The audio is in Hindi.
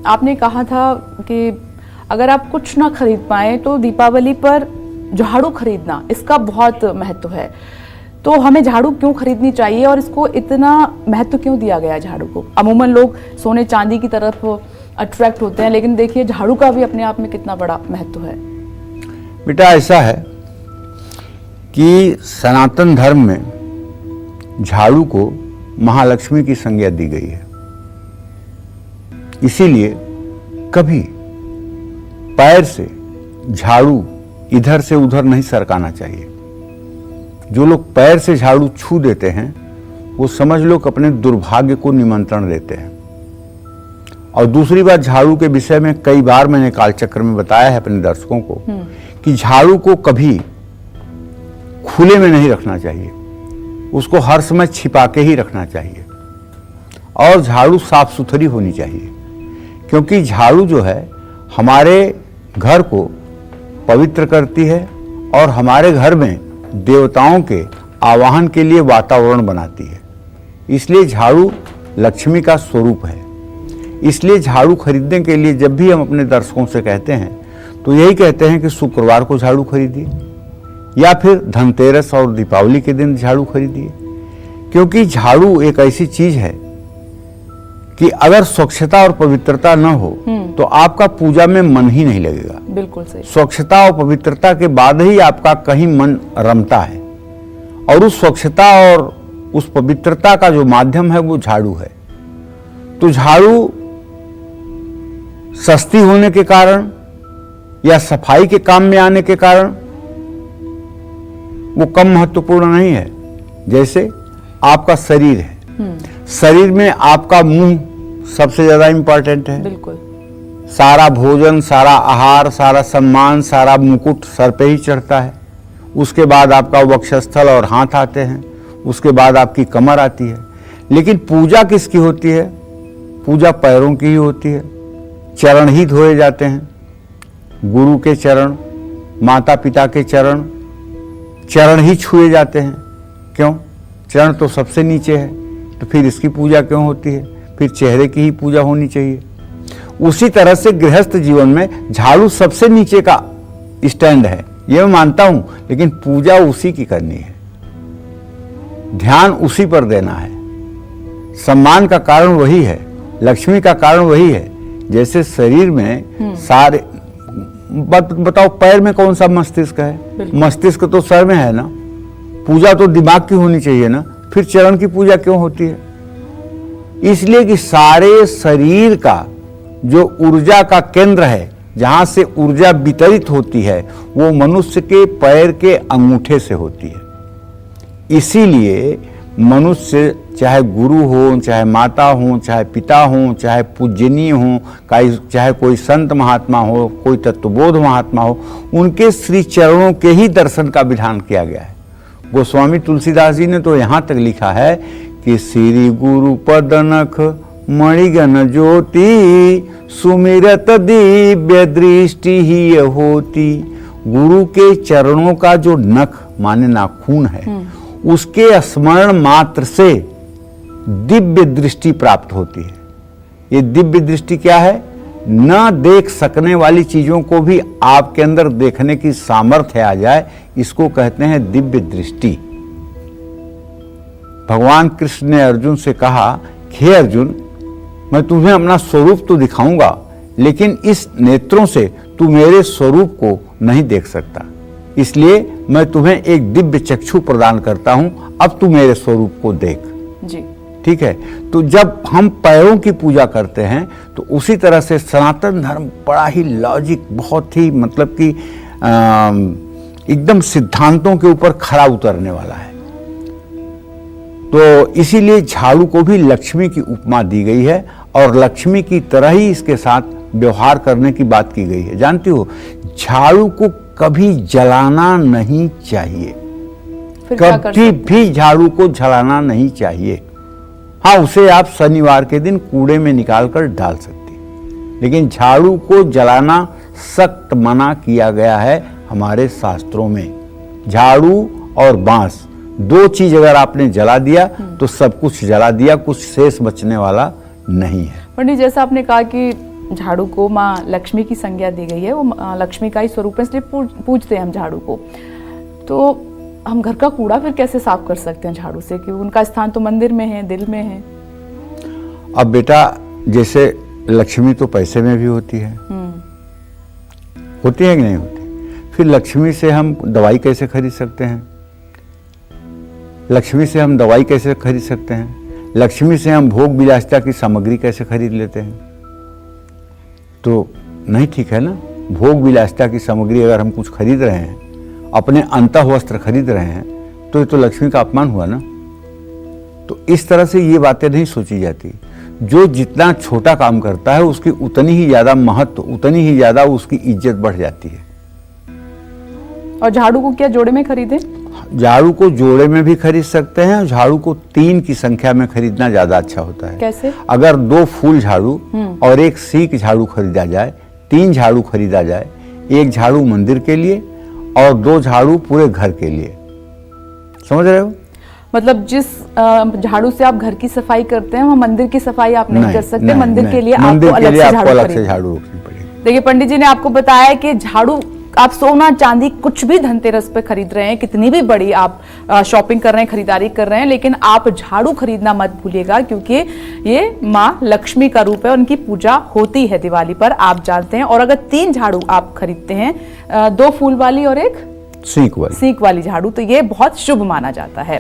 आपने कहा था कि अगर आप कुछ ना खरीद पाए तो दीपावली पर झाड़ू खरीदना, इसका बहुत महत्व है। तो हमें झाड़ू क्यों खरीदनी चाहिए और इसको इतना महत्व क्यों दिया गया है झाड़ू को? अमूमन लोग सोने चांदी की तरफ अट्रैक्ट होते हैं, लेकिन देखिए झाड़ू का भी अपने आप में कितना बड़ा महत्व है। बेटा ऐसा है कि सनातन धर्म में झाड़ू को महालक्ष्मी की संज्ञा दी गई है। इसीलिए कभी पैर से झाड़ू इधर से उधर नहीं सरकाना चाहिए। जो लोग पैर से झाड़ू छू देते हैं वो समझ लो कि अपने दुर्भाग्य को निमंत्रण देते हैं। और दूसरी बात, झाड़ू के विषय में कई बार मैंने कालचक्र में बताया है अपने दर्शकों को कि झाड़ू को कभी खुले में नहीं रखना चाहिए, उसको हर समय छिपा के ही रखना चाहिए। और झाड़ू साफ सुथरी होनी चाहिए, क्योंकि झाड़ू जो है हमारे घर को पवित्र करती है और हमारे घर में देवताओं के आवाहन के लिए वातावरण बनाती है। इसलिए झाड़ू लक्ष्मी का स्वरूप है। इसलिए झाड़ू खरीदने के लिए जब भी हम अपने दर्शकों से कहते हैं तो यही कहते हैं कि शुक्रवार को झाड़ू खरीदिए या फिर धनतेरस और दीपावली के दिन झाड़ू खरीदिए, क्योंकि झाड़ू एक ऐसी चीज है कि अगर स्वच्छता और पवित्रता न हो तो आपका पूजा में मन ही नहीं लगेगा। बिल्कुल सही। स्वच्छता और पवित्रता के बाद ही आपका कहीं मन रमता है, और उस स्वच्छता और उस पवित्रता का जो माध्यम है वो झाड़ू है। तो झाड़ू सस्ती होने के कारण या सफाई के काम में आने के कारण वो कम महत्वपूर्ण नहीं है। जैसे आपका शरीर है, शरीर में आपका मुंह सबसे ज्यादा इंपॉर्टेंट है। बिल्कुल। सारा भोजन, सारा आहार, सारा सम्मान, सारा मुकुट सर पे ही चढ़ता है। उसके बाद आपका वक्षस्थल और हाथ आते हैं, उसके बाद आपकी कमर आती है। लेकिन पूजा किसकी होती है? पूजा पैरों की ही होती है। चरण ही धोए जाते हैं, गुरु के चरण, माता पिता के चरण, चरण ही छुए जाते हैं। क्यों? चरण तो सबसे नीचे है, तो फिर इसकी पूजा क्यों होती है? फिर चेहरे की ही पूजा होनी चाहिए। उसी तरह से गृहस्थ जीवन में झाड़ू सबसे नीचे का स्टैंड है, ये मैं मानता हूं, लेकिन पूजा उसी की करनी है, ध्यान उसी पर देना है। सम्मान का कारण वही है, लक्ष्मी का कारण वही है। जैसे शरीर में सारे बताओ, पैर में कौन सा मस्तिष्क है? मस्तिष्क तो सर में है ना। पूजा तो दिमाग की होनी चाहिए ना, फिर चरण की पूजा क्यों होती है? इसलिए कि सारे शरीर का जो ऊर्जा का केंद्र है, जहां से ऊर्जा वितरित होती है, वो मनुष्य के पैर के अंगूठे से होती है। इसीलिए मनुष्य, चाहे गुरु हो, चाहे माता हो, चाहे पिता हो, चाहे पूजनीय हो, चाहे कोई संत महात्मा हो, कोई तत्वबोध महात्मा हो, उनके श्री चरणों के ही दर्शन का विधान किया गया है। गोस्वामी तुलसीदास जी ने तो यहाँ तक लिखा है कि श्री गुरु पद नख मणिगण ज्योति सुमिरत दिव्य दृष्टि ही होती। गुरु के चरणों का जो नख माने नाखून है, उसके स्मरण मात्र से दिव्य दृष्टि प्राप्त होती है। ये दिव्य दृष्टि क्या है? न देख सकने वाली चीजों को भी आपके अंदर देखने की सामर्थ्य आ जाए, इसको कहते हैं दिव्य दृष्टि। भगवान कृष्ण ने अर्जुन से कहा, हे अर्जुन, मैं तुम्हें अपना स्वरूप तो दिखाऊंगा, लेकिन इस नेत्रों से तू मेरे स्वरूप को नहीं देख सकता, इसलिए मैं तुम्हें एक दिव्य चक्षु प्रदान करता हूं, अब तू मेरे स्वरूप को देख। जी ठीक है। तो जब हम पैरों की पूजा करते हैं तो उसी तरह से सनातन धर्म बड़ा ही लॉजिक, बहुत ही मतलब कि एकदम सिद्धांतों के ऊपर खरा उतरने वाला है। तो इसीलिए झाड़ू को भी लक्ष्मी की उपमा दी गई है और लक्ष्मी की तरह ही इसके साथ व्यवहार करने की बात की गई है। जानती हो, झाड़ू को कभी जलाना नहीं चाहिए, कभी भी झाड़ू को जलाना नहीं चाहिए। हाँ, उसे आप शनिवार के दिन कूड़े में निकालकर डाल सकते हैं, लेकिन झाड़ू को जलाना सख्त मना किया गया है हमारे शास्त्रों में। झाड़ू और बांस, दो चीज अगर आपने जला दिया तो सब कुछ जला दिया, कुछ शेष बचने वाला नहीं है। पंडित, जैसा आपने कहा कि झाड़ू को माँ लक्ष्मी की संज्ञा दी गई है, वो माँ लक्ष्मी का ही स्वरूप है, इसलिए पूजते हैं हम झाड़ू को। तो हम घर का कूड़ा फिर कैसे साफ कर सकते हैं झाड़ू से, कि उनका स्थान तो मंदिर में है, दिल में है। अब बेटा जैसे लक्ष्मी तो पैसे में भी होती है, होती है कि नहीं होती? फिर लक्ष्मी से हम दवाई कैसे खरीद सकते हैं? लक्ष्मी से हम दवाई कैसे खरीद सकते हैं? लक्ष्मी से हम भोग विलासिता की सामग्री कैसे खरीद लेते हैं? तो नहीं ठीक है ना। भोग विलासिता की सामग्री अगर हम कुछ खरीद रहे हैं, अपने अंतः वस्त्र खरीद रहे हैं, तो ये तो लक्ष्मी का अपमान हुआ ना। तो इस तरह से ये बातें नहीं सोची जाती। जो जितना छोटा काम करता है उसकी उतनी ही ज्यादा महत्व, उतनी ही ज्यादा उसकी इज्जत बढ़ जाती है। और झाड़ू को क्या जोड़े में खरीदें? झाड़ू को जोड़े में भी खरीद सकते हैं, झाड़ू को 3 की संख्या में खरीदना ज्यादा अच्छा होता है। कैसे? अगर 2 फूल झाड़ू और 1 सीक झाड़ू खरीदा जाए, 3 झाड़ू खरीदा जाए, 1 झाड़ू मंदिर के लिए और 2 झाड़ू पूरे घर के लिए। समझ रहे हो? मतलब जिस झाड़ू से आप घर की सफाई करते हैं, वहाँ मंदिर की सफाई आप नहीं कर सकते। मंदिर के लिए आपको अलग से झाड़ू रखनी पड़ेगी। देखिए पंडित जी ने आपको बताया कि झाड़ू आप सोना चांदी कुछ भी धनतेरस पे खरीद रहे हैं, कितनी भी बड़ी आप शॉपिंग कर रहे हैं, खरीदारी कर रहे हैं, लेकिन आप झाड़ू खरीदना मत भूलिएगा, क्योंकि ये माँ लक्ष्मी का रूप है, उनकी पूजा होती है दिवाली पर, आप जानते हैं। और अगर 3 झाड़ू आप खरीदते हैं, 2 फूल वाली और 1 सीक वाली झाड़ू, तो ये बहुत शुभ माना जाता है।